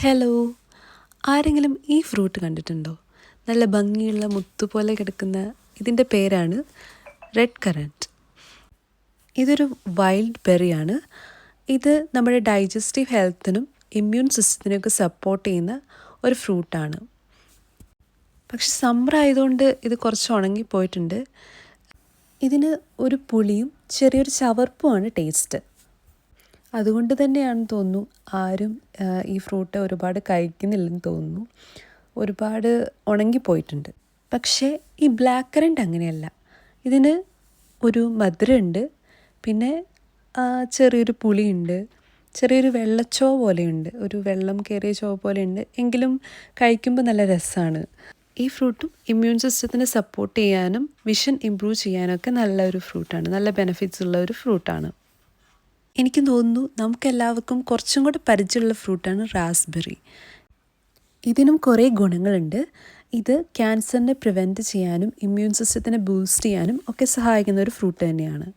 Hello, ആരെങ്കിലും ഈ fruit കണ്ടിട്ടുണ്ടോ? നല്ല ഭംഗിയുള്ള മുത്തുപോലെ കിടക്കുന്ന ഇതിൻ്റെ പേരാണ് റെഡ് കറൻറ്റ്. ഇതൊരു വൈൽഡ് ബെറിയാണ്. ഇത് നമ്മുടെ ഡൈജസ്റ്റീവ് ഹെൽത്തിനും ഇമ്മ്യൂൺ സിസ്റ്റത്തിനൊക്കെ സപ്പോർട്ട് ചെയ്യുന്ന ഒരു ഫ്രൂട്ടാണ്. പക്ഷെ സമ്മർ ആയതുകൊണ്ട് ഇത് കുറച്ച് ഉണങ്ങിപ്പോയിട്ടുണ്ട്. ഇതിന് ഒരു പുളിയും ചെറിയൊരു ചവർപ്പുമാണ് ടേസ്റ്റ്. അതുകൊണ്ട് തന്നെയാണെന്ന് തോന്നുന്നു ആരും ഈ ഫ്രൂട്ട് ഒരുപാട് കഴിക്കുന്നില്ലെന്ന് തോന്നുന്നു. ഒരുപാട് ഉണങ്ങിപ്പോയിട്ടുണ്ട്. പക്ഷേ ഈ ബ്ലാക്ക് കറൻറ്റ് അങ്ങനെയല്ല. ഇതിന് ഒരു മധുരമുണ്ട്, പിന്നെ ചെറിയൊരു പുളിയുണ്ട്, ചെറിയൊരു വെള്ളച്ചോ പോലെയുണ്ട്, ഒരു വെള്ളം കയറിയ ചോ പോലെയുണ്ട്. എങ്കിലും കഴിക്കുമ്പോൾ നല്ല രസമാണ്. ഈ ഫ്രൂട്ടും ഇമ്മ്യൂൺ സിസ്റ്റത്തിനെ സപ്പോർട്ട് ചെയ്യാനും വിഷൻ ഇമ്പ്രൂവ് ചെയ്യാനൊക്കെ നല്ലൊരു ഫ്രൂട്ടാണ്. നല്ല ബെനിഫിറ്റ്സ് ഉള്ള ഒരു ഫ്രൂട്ടാണ്. എനിക്ക് തോന്നുന്നു നമുക്കെല്ലാവർക്കും കുറച്ചും കൂടെ പരിചയമുള്ള ഫ്രൂട്ടാണ് റാസ്ബെറി. ഇതിനും കുറേ ഗുണങ്ങളുണ്ട്. ഇത് ക്യാൻസറിനെ പ്രിവെൻറ്റ് ചെയ്യാനും ഇമ്മ്യൂൺ സിസ്റ്റത്തിനെ ബൂസ്റ്റ് ചെയ്യാനും ഒക്കെ സഹായിക്കുന്ന ഒരു ഫ്രൂട്ട് തന്നെയാണ്.